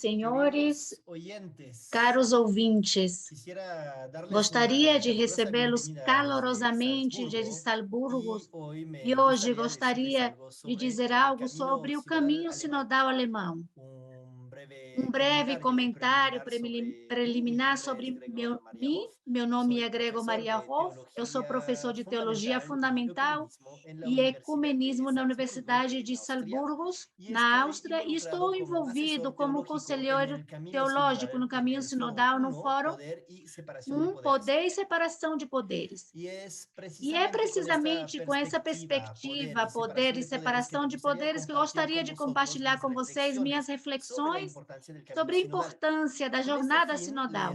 senhores, caros ouvintes, gostaria de recebê-los calorosamente de Salzburgo e hoje gostaria de dizer algo sobre o caminho sinodal alemão. Um breve comentário preliminar sobre mim. Meu nome é Gregor Maria Hoff, eu sou professor de Teologia Fundamental e Ecumenismo na Universidade de Salzburgo, na Áustria, e estou envolvido como conselheiro teológico no Caminho Sinodal no Fórum Poder e Separação de Poderes. E é precisamente com essa perspectiva, poder e separação de poderes, que eu gostaria de compartilhar com vocês minhas reflexões sobre a importância da jornada sinodal.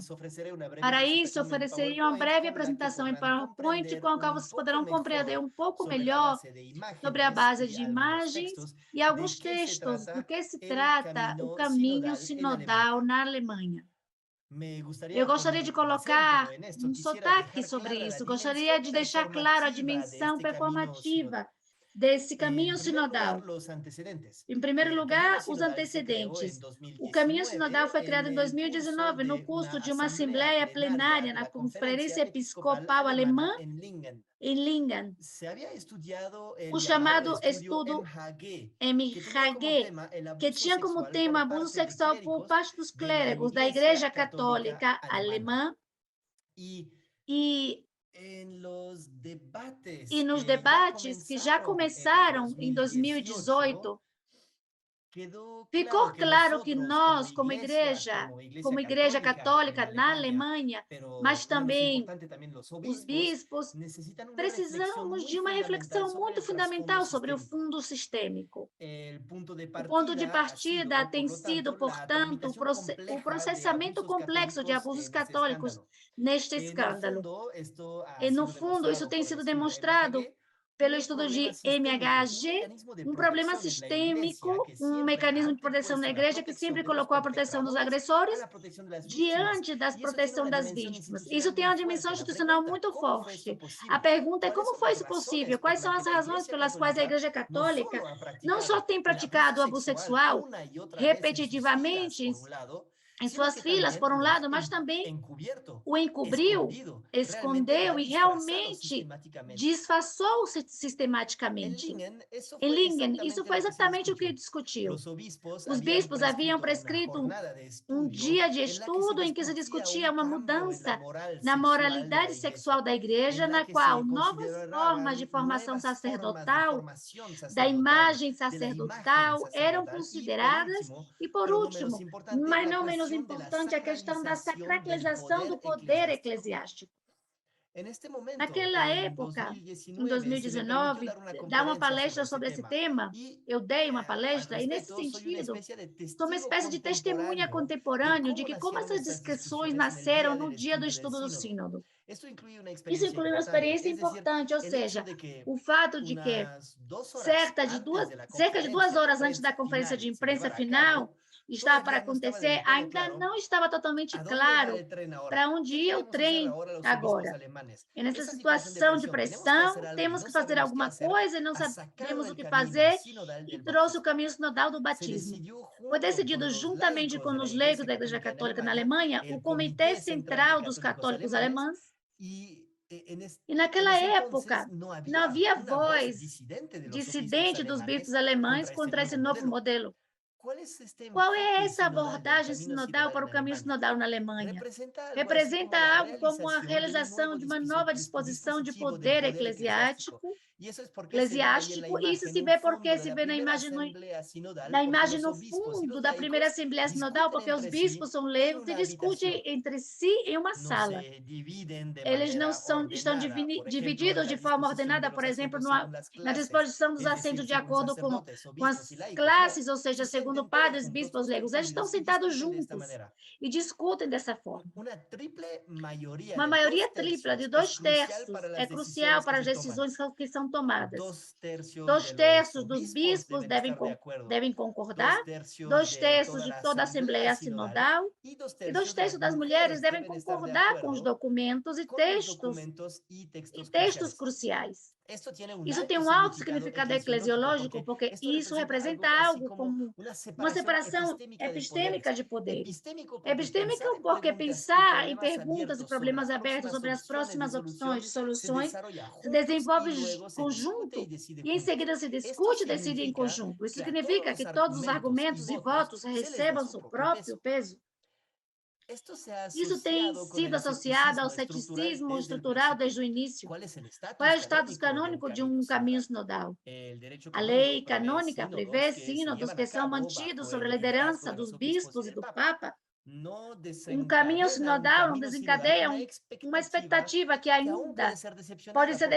Para isso, oferecerei uma breve apresentação em PowerPoint, com a qual vocês poderão compreender um pouco melhor sobre a base de imagens e alguns textos do que se trata o caminho sinodal na Alemanha. Eu gostaria de colocar um sotaque sobre isso, gostaria de deixar claro a dimensão performativa desse caminho sinodal. Em primeiro lugar, os antecedentes. O caminho sinodal foi criado em 2019, no curso de uma assembleia plenária na Conferência Episcopal Alemã, em Lingen. O chamado estudo MHG, que tinha como tema abuso sexual por parte dos clérigos da Igreja Católica Alemã, e nos debates que já começaram em 2018, ficou claro que nós, como igreja católica na Alemanha, mas também os bispos, precisamos de uma reflexão muito fundamental sobre o fundo sistêmico. O ponto de partida tem sido, portanto, o processamento complexo de abusos católicos neste escândalo. E, no fundo, isso tem sido demonstrado pelo estudo de MHG, um problema sistêmico, um mecanismo de proteção da igreja que sempre colocou a proteção dos agressores diante da proteção das vítimas. Isso tem uma dimensão institucional muito forte. A pergunta é como foi isso possível? Quais são as razões pelas quais a Igreja Católica não só tem praticado o abuso sexual repetitivamente em suas filas, por um lado, mas também o encobriu, escondeu e realmente disfarçou sistematicamente. Em Lingen, isso foi exatamente o que discutiu. Os bispos haviam prescrito um dia de estudo em que se discutia uma mudança na moralidade sexual da igreja, na qual novas formas de formação sacerdotal, da imagem sacerdotal, eram consideradas. E, por último, mas não menos importante, a questão da sacralização do poder eclesiástico. Naquela época, em 2019, dar uma palestra sobre esse tema, eu dei uma palestra, e nesse sentido, sou uma espécie de testemunha contemporânea de que como essas discussões nasceram no dia do estudo do sínodo. Isso inclui uma experiência importante, ou seja, o fato de que cerca de 2 horas antes da conferência de imprensa final, estava para acontecer, ainda não estava totalmente claro para onde ia o trem agora. E nessa situação de pressão, temos que fazer alguma coisa e não sabemos o que fazer, e trouxe o caminho sinodal do batismo. Foi decidido juntamente com os leigos da Igreja Católica na Alemanha, o Comitê Central dos Católicos Alemães, e naquela época não havia voz dissidente dos bispos alemães contra esse novo modelo. Qual é essa abordagem sinodal para o caminho sinodal na Alemanha? Representa algo como a realização de uma nova disposição de poder eclesiástico, e isso se vê porque se vê na imagem no fundo da primeira Assembleia Sinodal, porque os bispos são leigos e discutem entre si em uma sala. Eles não estão divididos de forma ordenada, por exemplo, na disposição dos assentos de acordo com as classes, ou seja, segundo padres, bispos, leigos. Eles estão sentados juntos e discutem dessa forma. Uma maioria tripla de 2/3 é crucial para as decisões que são tomadas. 2/3 dos bispos devem concordar, 2/3 de toda a Assembleia Sinodal e 2/3 das mulheres devem concordar com os documentos e textos cruciais. Isso tem um alto significado eclesiológico, porque isso representa algo como uma separação epistêmica de poderes. Epistêmica porque pensar em perguntas e problemas abertos sobre as próximas opções de soluções se desenvolve conjunto e, em seguida, se discute e decide em conjunto. Isso significa que todos os argumentos e votos recebam seu próprio peso. Isso tem sido associado ao ceticismo estrutural desde o início. Qual é o status canônico de um caminho sinodal? A lei canônica prevê sínodos que são mantidos sob a liderança dos bispos e do Papa. Um caminho sinodal não desencadeia uma expectativa que ainda pode ser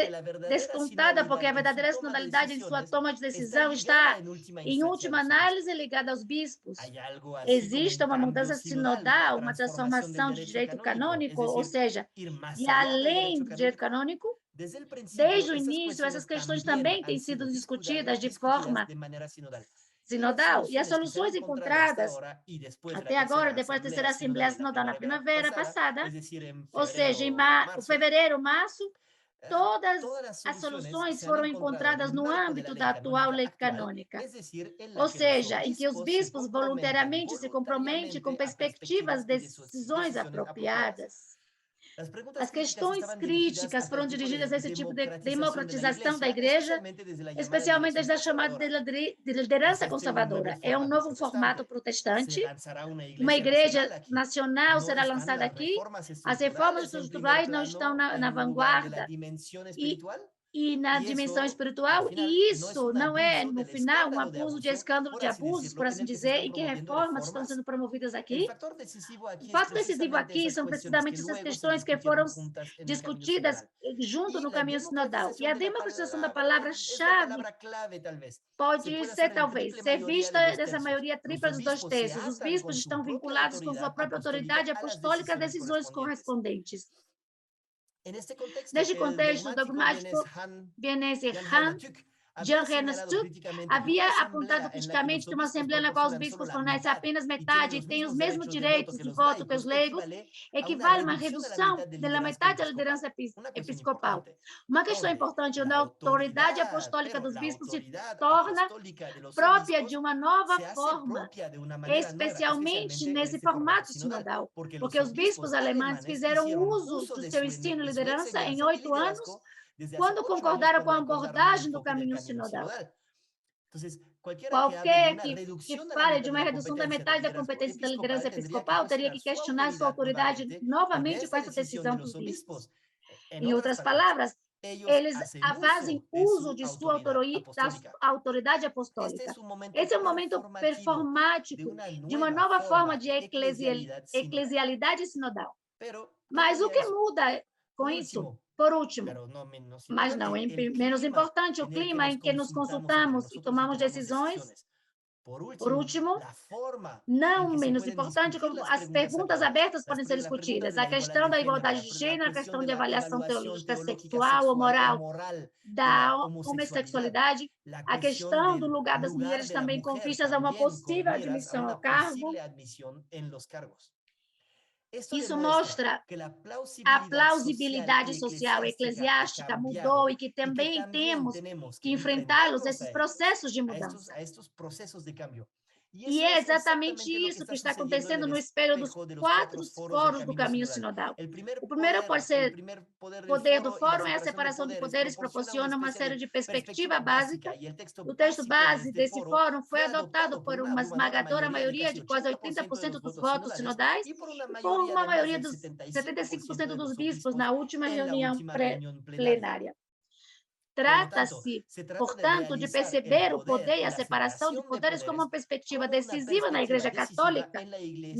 descontada, porque a verdadeira sinodalidade em sua toma de decisão está, em última análise, ligada aos bispos. Existe uma mudança sinodal, uma transformação de direito canônico, ou seja, de além do direito canônico? Desde o início, essas questões também têm sido discutidas de forma sinodal, e as soluções encontradas até agora, depois da terceira Assembleia Sinodal na primavera passada, ou seja, em fevereiro, março, todas as soluções foram encontradas no âmbito da atual lei canônica, ou seja, em que os bispos voluntariamente se comprometem com perspectivas de decisões apropriadas. As questões críticas foram dirigidas a esse tipo de democratização da igreja, especialmente desde a chamada de liderança conservadora. É um novo formato protestante. Uma igreja nacional será lançada aqui. As reformas estruturais não estão na vanguarda e na dimensão espiritual, e isso não é, no final, um abuso de escândalo de abusos, por assim dizer, em que reformas estão sendo promovidas aqui. O fato decisivo aqui são precisamente essas questões que foram discutidas junto no caminho sinodal. E a democratização da palavra-chave pode ser, talvez, ser vista dessa maioria tripla dos 2/3. Os bispos estão vinculados com sua própria autoridade apostólica às decisões correspondentes. Neste contexto dogmático, Viennese Jean Renestuk havia apontado criticamente que uma assembleia na qual os bispos fornecem apenas metade e têm os mesmos direitos de voto que os leigos equivale a uma redução da metade da liderança episcopal. Uma questão importante é que a autoridade apostólica dos bispos se torna própria de uma nova forma, especialmente nesse formato sinodal, porque os bispos alemães fizeram uso do seu ensino e liderança em 8 anos, quando concordaram com a abordagem do caminho sinodal. Qualquer que fale de uma redução da metade da competência da liderança episcopal teria que questionar sua autoridade novamente com essa decisão dos bispos. Em outras palavras, eles fazem uso de sua autoridade apostólica. Esse é um momento performático de uma nova forma de eclesialidade sinodal. Mas o que muda com isso? Por último, mas não menos importante, o clima em que nos consultamos e tomamos decisões. Por último, não menos importante, como as perguntas abertas podem ser discutidas. A questão da igualdade de gênero, a questão de avaliação teológica sexual ou moral da homossexualidade, a questão do lugar das mulheres também com vistas a uma possível admissão ao cargo. Isso mostra a plausibilidade social e eclesiástica mudou e que também temos que enfrentá-los, esses processos de mudança. E é exatamente isso que está acontecendo no espelho dos 4 foros do caminho sinodal. O primeiro poder do fórum é a separação de poderes, proporciona uma série de perspectiva básica. O texto base desse fórum foi adotado por uma esmagadora maioria de quase 80% dos votos sinodais e por uma maioria dos 75% dos bispos na última reunião plenária. Trata-se, portanto, de perceber o poder e a separação de poderes como uma perspectiva decisiva na Igreja Católica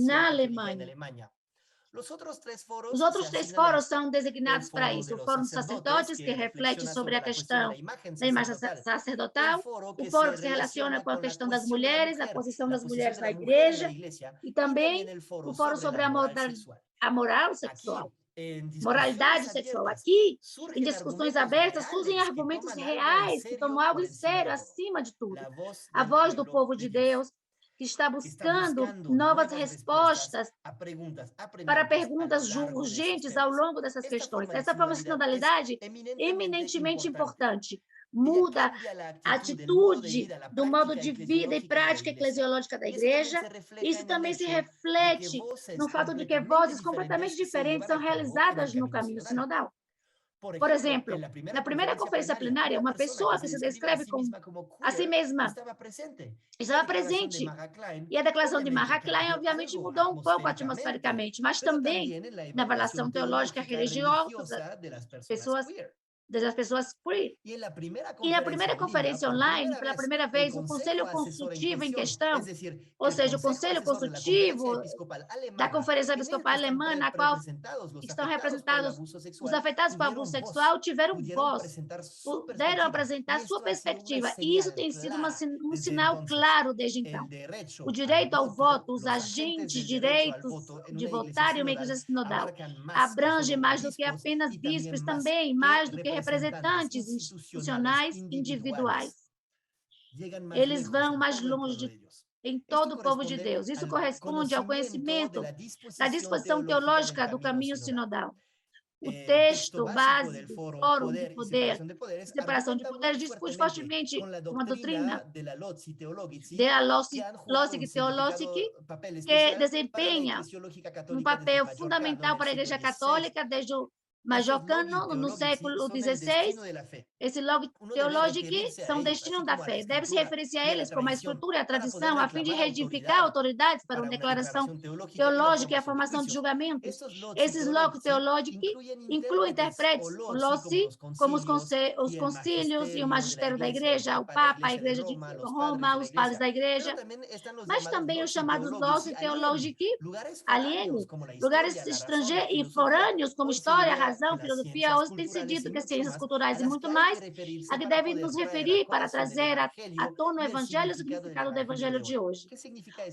na Alemanha. Os outros 3 fóruns são designados para isso. O Fórum dos Sacerdotes, que reflete sobre a questão da imagem sacerdotal, o Fórum que se relaciona com a questão das mulheres, a posição das mulheres na Igreja, e também o Fórum sobre a moral sexual. Moralidade sexual. Aqui, em discussões abertas, surgem argumentos reais que tomam algo em sério, acima de tudo. A voz do povo de Deus, que está buscando novas respostas para perguntas urgentes ao longo dessas questões. Essa forma de sinodalidade é eminentemente importante. Muda a atitude do modo de vida e prática eclesiológica da igreja. Isso também se reflete no fato de que vozes completamente diferentes são realizadas no caminho sinodal. Por exemplo, na primeira conferência plenária, uma pessoa que se descreve como a si mesma estava presente. E a declaração de Maha Klein, obviamente, mudou um pouco atmosfericamente, mas também na avaliação teológica religiosa das pessoas queer. E na primeira conferência online, pela primeira vez, o Conselho Consultivo em questão, ou seja, o Conselho Consultivo da Conferência Episcopal Alemã, na qual estão representados os afetados por abuso sexual, tiveram voz, puderam apresentar sua perspectiva, e isso tem sido um sinal claro desde então. O direito ao voto, os agentes direitos de votar e uma igreja sinodal abrange mais do que apenas bispos, também mais do que representantes institucionais individuais. Eles vão mais longe em todo o povo de Deus. Isso corresponde ao conhecimento da disposição teológica do caminho sinodal. O texto base do Fórum de Poder, separação de poderes, discute fortemente uma doutrina da Lossig Theologic, que desempenha um papel fundamental para a Igreja Católica desde o Major Cânon, no século XVI. Esse log theologic são o destino da fé. Deve-se referir-se a eles como a escritura e a tradição, a fim de reedificar autoridades para uma declaração teológica e a formação de julgamentos. Esses log theologic incluem intérpretes, o Lossi, como os concílios e o magistério da igreja, o Papa, a igreja de Roma, os padres da igreja, mas também os chamados log theologic alienos, lugares estrangeiros e forâneos, como história, razão, filosofia. Hoje tem se dito que ciências culturais e muito mais, a que deve nos referir para trazer à tona o evangelho e o significado do evangelho de hoje.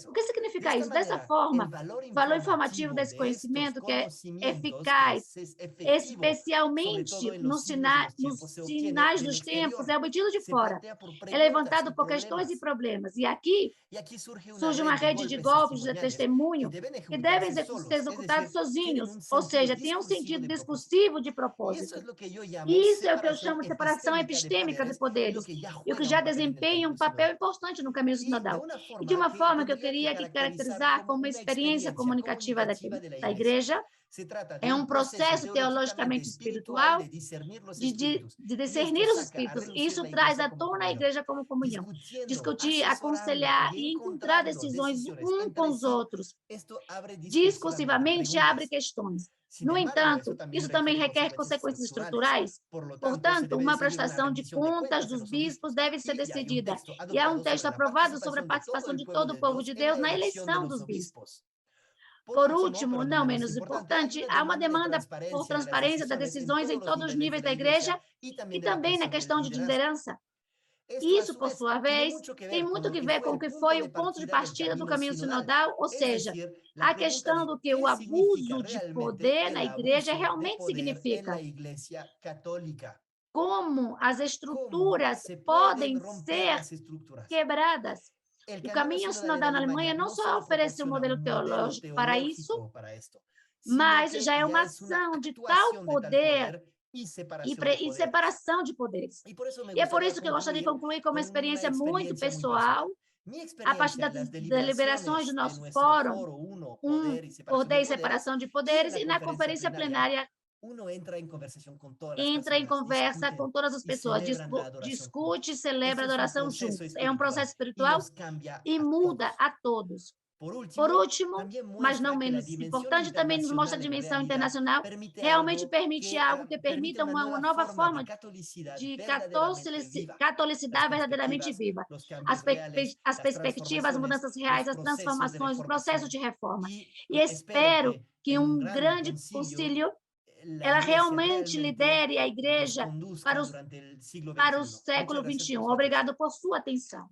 O que significa isso? Dessa forma, o valor informativo desse conhecimento, que é eficaz, especialmente nos sinais dos tempos, é obtido de fora. É levantado por questões e problemas. E aqui surge uma rede de golpes de testemunho que devem ser executados sozinhos, ou seja, tem um sentido discursivo de propósito. Isso é o que eu chamo de separação epistêmica de poderes, e o que já desempenha um papel importante no caminho sinodal. E de uma forma que eu queria caracterizar como uma experiência comunicativa da igreja, é um processo teologicamente espiritual de discernir os espíritos. Isso traz à tona a igreja como comunhão. Discutir, aconselhar e encontrar decisões com os outros. Discursivamente abre questões. No entanto, isso também requer consequências estruturais. Portanto, uma prestação de contas dos bispos deve ser decidida. E há um texto aprovado sobre a participação de todo o povo de Deus na eleição dos bispos. Por último, não menos importante, há uma demanda por transparência das decisões em todos os níveis da igreja e também na questão de liderança. Isso, por sua vez, tem muito que ver com o que foi o ponto de partida do caminho sinodal, ou seja, a questão do que o abuso de poder na igreja realmente significa. Como as estruturas podem ser quebradas. O caminho sinodal na Alemanha não só oferece um modelo teológico para isso, mas já é uma ação de tal poder e separação de poderes. E é por isso que eu gostaria de concluir com uma experiência muito pessoal, a partir das deliberações do nosso fórum, poder e separação de poderes, e na conferência plenária entra em conversa com todas as pessoas, discute e celebra a adoração juntos. É um processo espiritual e muda a todos. Por último, mas não menos importante, também nos mostra a dimensão internacional, realmente permite algo que permita uma nova forma de catolicidade verdadeiramente viva. As perspectivas, as mudanças reais, as transformações, o processo de reforma. E espero que um grande concílio ela realmente lidere a igreja para o século XXI. Obrigado por sua atenção.